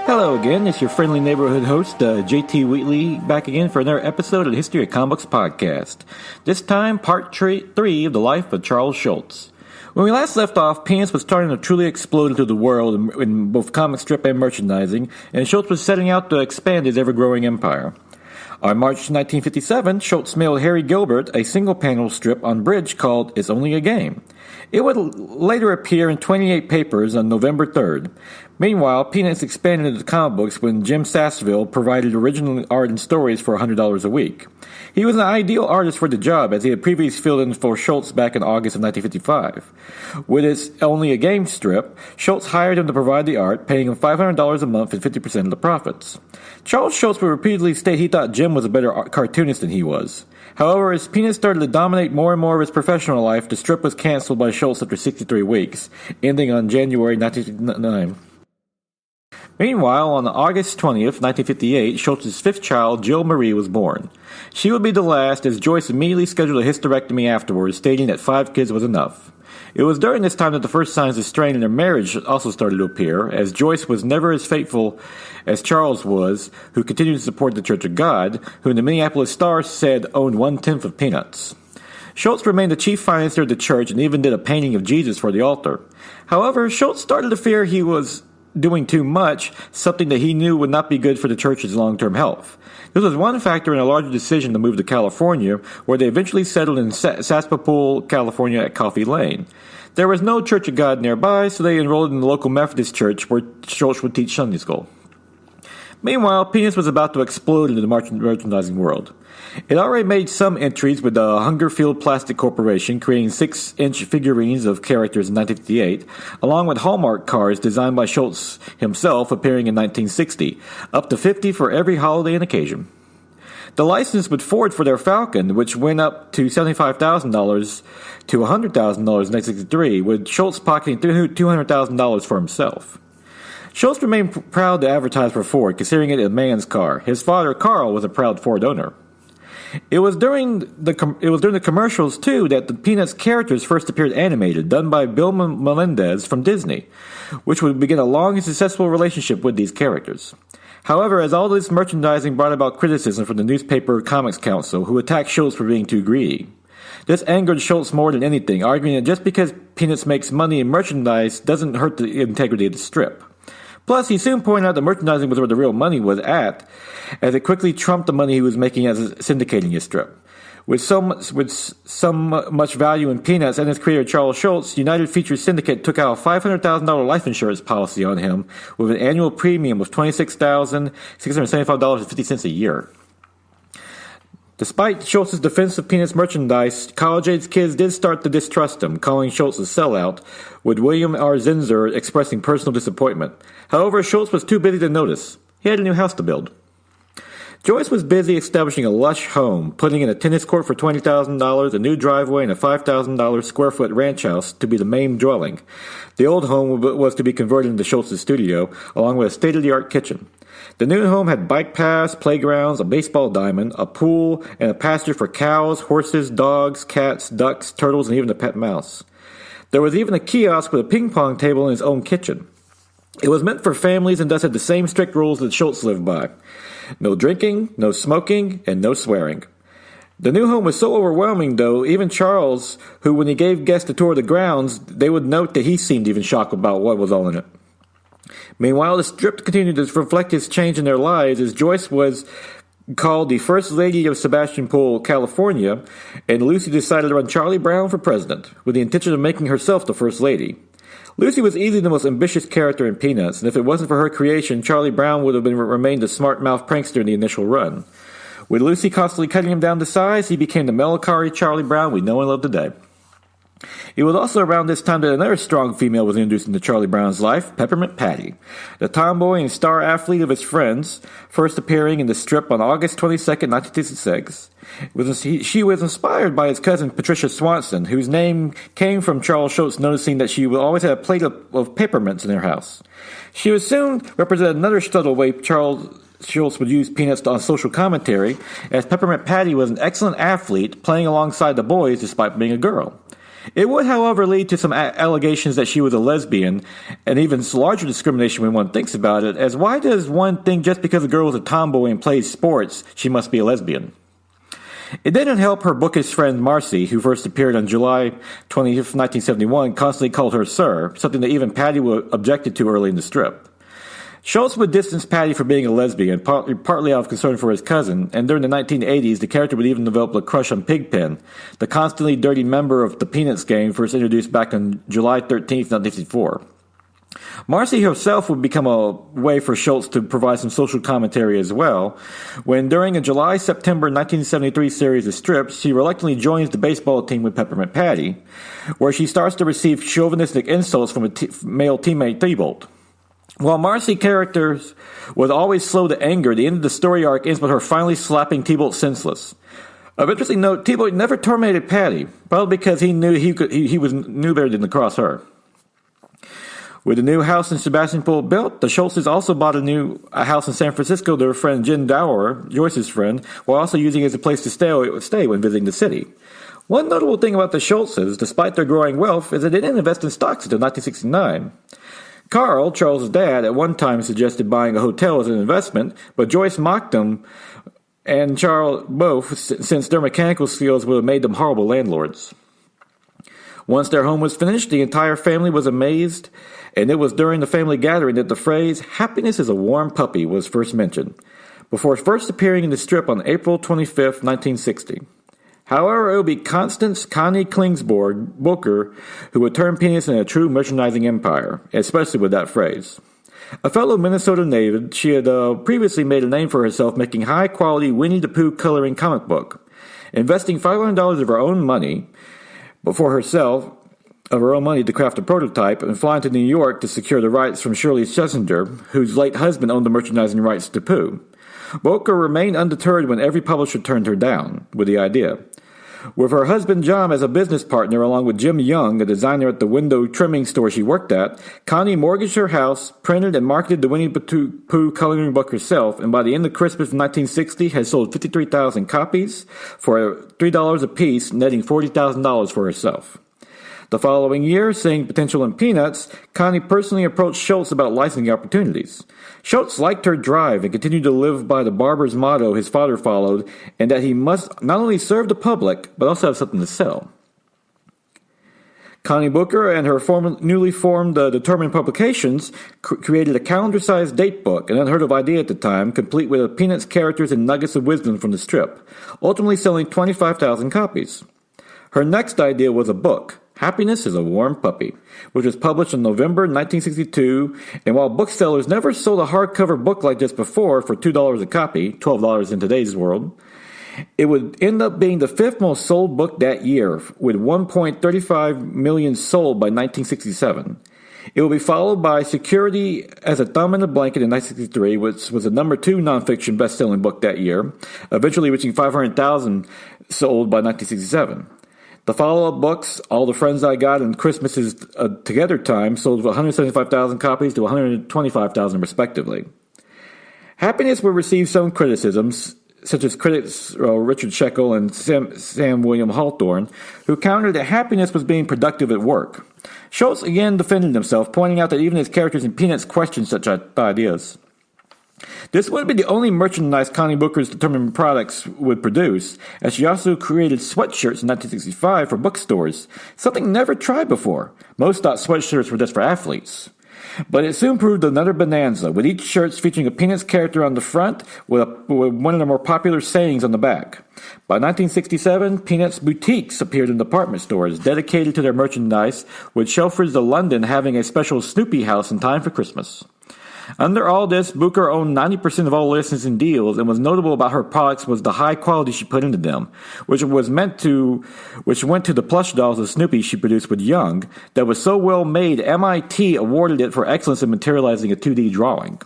Hello again, it's your friendly neighborhood host, JT Wheatley, back again for another episode of the History of Comics podcast. This time, part 3 of the life of Charles Schulz. When we last left off, peanuts was starting to truly explode into the world in both comic strip and merchandising, and Schulz was setting out to expand his ever-growing empire. On March 1957, Schulz mailed Harry Gilbert a single-panel strip on Bridge called It's Only a Game. It would later appear in 28 papers on November 3rd. Meanwhile, Peanuts expanded into comic books when Jim Sasseville provided original art and stories for $100 a week. He was an ideal artist for the job, as he had previously filled in for Schulz back in August of 1955. With his Only a Game strip, Schulz hired him to provide the art, paying him $500 a month and 50% of the profits. Charles Schulz would repeatedly state he thought Jim was a better cartoonist than he was. However, as Peanuts started to dominate more and more of his professional life, the strip was canceled by Schulz after 63 weeks, ending on January 1959. Meanwhile, on August 20th, 1958, Schulz's fifth child, Jill Marie, was born. She would be the last, as Joyce immediately scheduled a hysterectomy afterwards, stating that 5 kids was enough. It was during this time that the first signs of strain in their marriage also started to appear, as Joyce was never as faithful as Charles was, who continued to support the Church of God, who in the Minneapolis Star said owned 1/10 of Peanuts. Schulz remained the chief financier of the church and even did a painting of Jesus for the altar. However, Schulz started to fear he was doing too much, something that he knew would not be good for the church's long-term health. This was one factor in a larger decision to move to California, where they eventually settled in Sassapool, California at Coffee Lane. There was no Church of God nearby, so they enrolled in the local Methodist church where Schulz would teach Sunday school. Meanwhile, Peanuts was about to explode into the merchandising world. It already made some entries with the Hungerfield Plastic Corporation, creating 6-inch figurines of characters in 1958, along with Hallmark cards designed by Schulz himself appearing in 1960, up to 50 for every holiday and occasion. The license with Ford for their Falcon, which went up to $75,000 to $100,000 in 1963, with Schulz pocketing $200,000 for himself. Schulz remained proud to advertise for Ford, considering it a man's car. His father, Carl, was a proud Ford owner. It was during the commercials, too, that the Peanuts characters first appeared animated, done by Bill Melendez from Disney, which would begin a long and successful relationship with these characters. However, as all this merchandising brought about criticism from the newspaper Comics Council, who attacked Schulz for being too greedy. This angered Schulz more than anything, arguing that just because Peanuts makes money in merchandise doesn't hurt the integrity of the strip. Plus, he soon pointed out that merchandising was where the real money was at, as it quickly trumped the money he was making as syndicating his strip. With so much value in Peanuts and his creator Charles Schulz, United Features Syndicate took out a $500,000 life insurance policy on him with an annual premium of $26,675.50 a year. Despite Schulz's defense of Peanuts merchandise, college-age kids did start to distrust him, calling Schulz a sellout, with William R. Zinsser expressing personal disappointment. However, Schulz was too busy to notice. He had a new house to build. Joyce was busy establishing a lush home, putting in a tennis court for $20,000, a new driveway, and a $5,000 square-foot ranch house to be the main dwelling. The old home was to be converted into Schulz's studio, along with a state-of-the-art kitchen. The new home had bike paths, playgrounds, a baseball diamond, a pool, and a pasture for cows, horses, dogs, cats, ducks, turtles, and even a pet mouse. There was even a kiosk with a ping-pong table in his own kitchen. It was meant for families and thus had the same strict rules that Schulz lived by. No drinking, no smoking, and no swearing. The new home was so overwhelming, though, even Charles, who when he gave guests a tour of the grounds, they would note that he seemed even shocked about what was all in it. Meanwhile, the strip continued to reflect his change in their lives, as Joyce was called the First Lady of Sebastopol, California, and Lucy decided to run Charlie Brown for president, with the intention of making herself the First Lady. Lucy was easily the most ambitious character in Peanuts, and if it wasn't for her creation, Charlie Brown would have remained a smart-mouthed prankster in the initial run. With Lucy constantly cutting him down to size, he became the melancholy Charlie Brown we know and love today. It was also around this time that another strong female was introduced into Charlie Brown's life, Peppermint Patty, the tomboy and star athlete of his friends, first appearing in the strip on August 22, 1966. She was inspired by his cousin Patricia Swanson, whose name came from Charles Schulz noticing that she would always have a plate of peppermints in her house. She would soon represent another subtle way Charles Schulz would use Peanuts on social commentary, as Peppermint Patty was an excellent athlete playing alongside the boys despite being a girl. It would, however, lead to some allegations that she was a lesbian, and even larger discrimination when one thinks about it, as why does one think just because a girl is a tomboy and plays sports, she must be a lesbian? It didn't help her bookish friend Marcy, who first appeared on July 20th, 1971, constantly called her Sir, something that even Patty objected to early in the strip. Schulz would distance Patty for being a lesbian, partly out of concern for his cousin, and during the 1980s, the character would even develop a crush on Pigpen, the constantly dirty member of the Peanuts gang first introduced back on July 13th, 1954. Marcy herself would become a way for Schulz to provide some social commentary as well, when during a July-September 1973 series of strips, she reluctantly joins the baseball team with Peppermint Patty, where she starts to receive chauvinistic insults from a male teammate Thibault. While Marcy's character was always slow to anger, the end of the story arc ends with her finally slapping Thibault senseless. Of interesting note, Thibault never tormented Patty, probably because he knew knew better than to cross her. With the new house in Sebastopol built, the Schultzes also bought a house in San Francisco to their friend Jen Dower, Joyce's friend, while also using it as a place to stay when visiting the city. One notable thing about the Schultzes, despite their growing wealth, is that they didn't invest in stocks until 1969. Carl, Charles' dad, at one time suggested buying a hotel as an investment, but Joyce mocked them and Charles both, since their mechanical skills would have made them horrible landlords. Once their home was finished, the entire family was amazed, and it was during the family gathering that the phrase, "happiness is a warm puppy," was first mentioned, before first appearing in the strip on April 25, 1960. However, it would be Constance Connie Klingsborg Booker who would turn Peanuts into a true merchandising empire, especially with that phrase. A fellow Minnesota native, she had previously made a name for herself making high-quality Winnie the Pooh coloring comic book, investing $500 of her own money to craft a prototype and flying to New York to secure the rights from Shirley Schlesinger, whose late husband owned the merchandising rights to Pooh. Booker remained undeterred when every publisher turned her down with the idea. With her husband John as a business partner, along with Jim Young, a designer at the window trimming store she worked at, Connie mortgaged her house, printed and marketed the Winnie the Pooh coloring book herself, and by the end of Christmas of 1960 had sold 53,000 copies for $3 apiece, netting $40,000 for herself. The following year, seeing potential in Peanuts, Connie personally approached Schulz about licensing opportunities. Schulz liked her drive and continued to live by the barber's motto his father followed, and that he must not only serve the public, but also have something to sell. Connie Booker and her newly formed Determined Publications created a calendar-sized date book, an unheard-of idea at the time, complete with Peanuts characters and nuggets of wisdom from the strip, ultimately selling 25,000 copies. Her next idea was a book, Happiness is a Warm Puppy, which was published in November 1962, and while booksellers never sold a hardcover book like this before for $2 a copy, $12 in today's world, it would end up being the fifth most sold book that year, with 1.35 million sold by 1967. It will be followed by Security as a Thumb in a Blanket in 1963, which was the number 2 nonfiction best-selling book that year, eventually reaching 500,000 sold by 1967. The follow-up books, All the Friends I Got and Christmas is Together Time, sold 175,000 copies to 125,000 respectively. Happiness would receive some criticisms, such as critics Richard Shekel and Sam William Hawthorne, who countered that Happiness was being productive at work. Schulz again defended himself, pointing out that even his characters in Peanuts questioned such ideas. This wouldn't be the only merchandise Connie Booker's Determined Products would produce, as she also created sweatshirts in 1965 for bookstores, something never tried before. Most thought sweatshirts were just for athletes. But it soon proved another bonanza, with each shirt featuring a Peanuts character on the front with one of the more popular sayings on the back. By 1967, Peanuts boutiques appeared in department stores dedicated to their merchandise, with Shelfridge of London having a special Snoopy house in time for Christmas. Under all this, Booker owned 90% of all licensing deals, and was notable about her products was the high quality she put into them, which went to the plush dolls of Snoopy she produced with Young, that was so well made MIT awarded it for excellence in materializing a 2D drawing.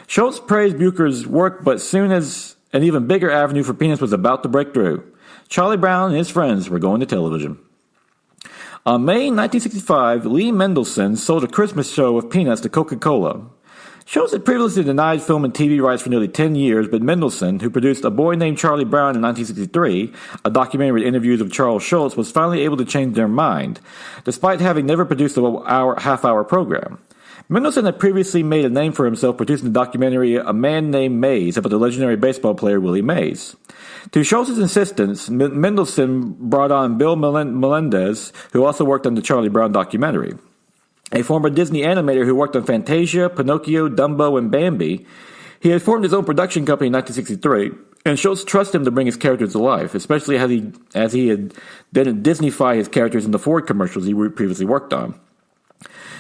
Schulz praised Booker's work, but soon as an even bigger avenue for Peanuts was about to break through, Charlie Brown and his friends were going to television. On May 1965, Lee Mendelson sold a Christmas show of Peanuts to Coca-Cola. Schulz had previously denied film and TV rights for nearly 10 years, but Mendelssohn, who produced A Boy Named Charlie Brown in 1963, a documentary with interviews of Charles Schulz, was finally able to change their mind, despite having never produced a half-hour program. Mendelssohn had previously made a name for himself producing the documentary A Man Named Mays about the legendary baseball player Willie Mays. To Schulz's insistence, Mendelssohn brought on Bill Melendez, who also worked on the Charlie Brown documentary. A former Disney animator who worked on Fantasia, Pinocchio, Dumbo, and Bambi, he had formed his own production company in 1963, and Schulz trusted him to bring his characters to life, especially as he had didn't Disneyfy his characters in the Ford commercials he previously worked on.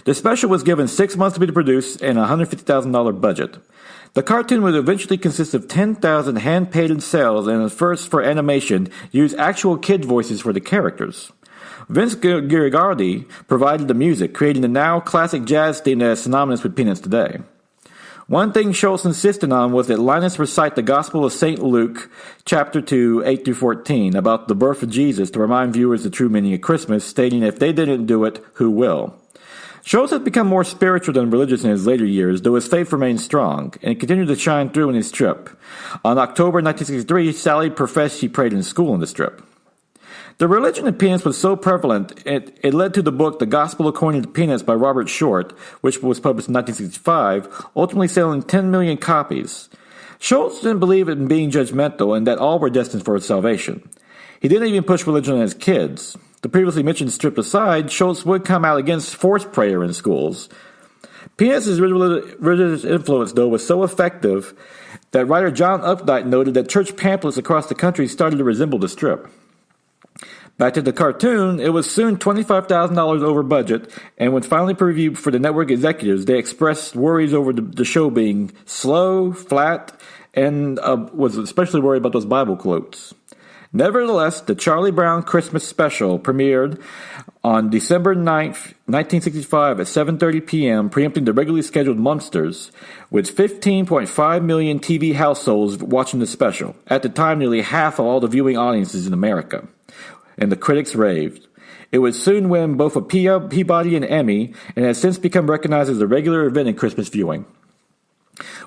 The special was given 6 months to be produced and a $150,000 budget. The cartoon would eventually consist of 10,000 hand-painted cells and, at first for animation, use actual kid voices for the characters. Vince Guaraldi provided the music, creating the now classic jazz theme that is synonymous with Peanuts today. One thing Schulz insisted on was that Linus recite the Gospel of St. Luke, chapter 2, 8-14, about the birth of Jesus to remind viewers the true meaning of Christmas, stating if they didn't do it, who will? Schulz had become more spiritual than religious in his later years, though his faith remained strong, and it continued to shine through in his strip. On October 1963, Sally professed she prayed in school in the strip. The religion of Peanuts was so prevalent, it led to the book The Gospel According to Peanuts by Robert Short, which was published in 1965, ultimately selling 10 million copies. Schulz didn't believe in being judgmental and that all were destined for salvation. He didn't even push religion on his kids. The previously mentioned strip aside, Schulz would come out against forced prayer in schools. Peanuts' religious influence, though, was so effective that writer John Updike noted that church pamphlets across the country started to resemble the strip. Back to the cartoon, it was soon $25,000 over budget, and when finally previewed for the network executives, they expressed worries over the show being slow, flat, and was especially worried about those Bible quotes. Nevertheless, the Charlie Brown Christmas special premiered on December 9th, 1965 at 7:30 p.m., preempting the regularly scheduled Munsters, with 15.5 million TV households watching the special, at the time nearly half of all the viewing audiences in America. And the critics raved. It would soon win both a Peabody and Emmy, and has since become recognized as a regular event in Christmas viewing.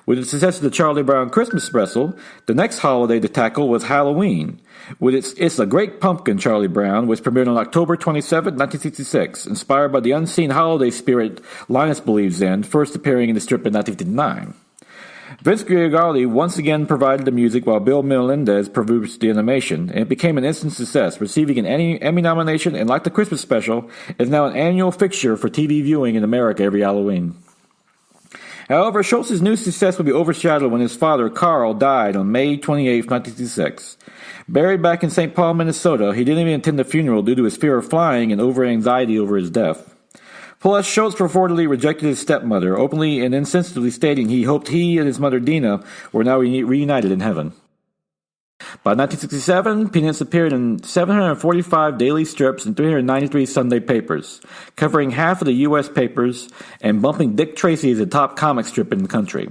With the success of the Charlie Brown Christmas special, the next holiday to tackle was Halloween, with its A Great Pumpkin, Charlie Brown, which premiered on October 27, 1966, inspired by the unseen holiday spirit Linus believes in, first appearing in the strip in 1959. Vince Guaraldi once again provided the music while Bill Melendez produced the animation, and it became an instant success, receiving an Emmy nomination and, like the Christmas special, is now an annual fixture for TV viewing in America every Halloween. However, Schulz's new success would be overshadowed when his father, Carl, died on May 28, 1966. Buried back in St. Paul, Minnesota, he didn't even attend the funeral due to his fear of flying and over-anxiety over his death. Plus, Schulz reportedly rejected his stepmother, openly and insensitively stating he hoped he and his mother Dina were now reunited in heaven. By 1967, Peanuts appeared in 745 daily strips and 393 Sunday papers, covering half of the U.S. papers and bumping Dick Tracy as the top comic strip in the country.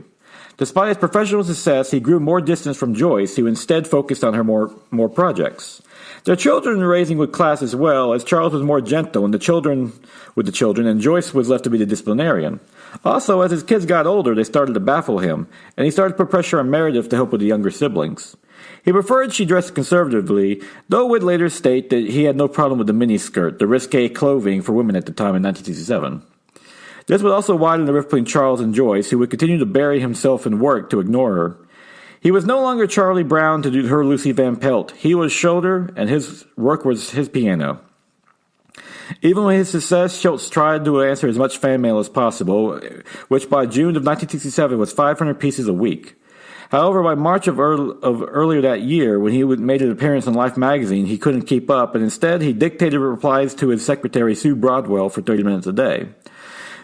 Despite his professional success, he grew more distance from Joyce, who instead focused on her more projects. Their children were raising with class as well, as Charles was more gentle with the children, and Joyce was left to be the disciplinarian. Also, as his kids got older, they started to baffle him, and he started to put pressure on Meredith to help with the younger siblings. He preferred she dressed conservatively, though would later state that he had no problem with the miniskirt, the risque clothing for women at the time in 1967. This would also widen the rift between Charles and Joyce, who would continue to bury himself in work to ignore her. He was no longer Charlie Brown to do her Lucy Van Pelt. He was shoulder, and his work was his piano. Even with his success, Schulz tried to answer as much fan mail as possible, which by June of 1967 was 500 pieces a week. However, by March of earlier that year, when he made an appearance in Life magazine, he couldn't keep up, and instead he dictated replies to his secretary, Sue Broadwell, for 30 minutes a day.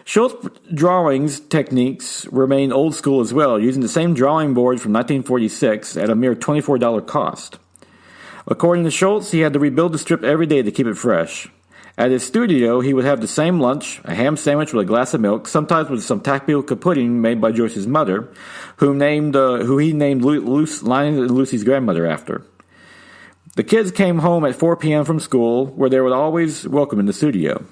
Schulz's drawings techniques remain old school as well, using the same drawing board from 1946 at a mere $24 cost. According to Schulz, he had to rebuild the strip every day to keep it fresh. At his studio, he would have the same lunch, a ham sandwich with a glass of milk, sometimes with some tapioca pudding made by Joyce's mother, who he named Linus and Lucy's grandmother after. The kids came home at 4 p.m. from school, where they were always welcome in the studio.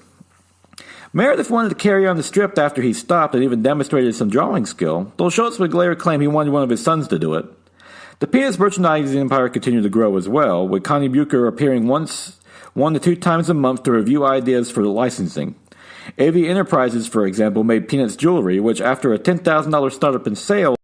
Meredith wanted to carry on the strip after he stopped and even demonstrated some drawing skill, though Schulz would later claim he wanted one of his sons to do it. The Peanuts merchandising empire continued to grow as well, with Connie Bucher appearing 1 to 2 times a month to review ideas for licensing. AV Enterprises, for example, made Peanuts jewelry, which after a $10,000 startup in sales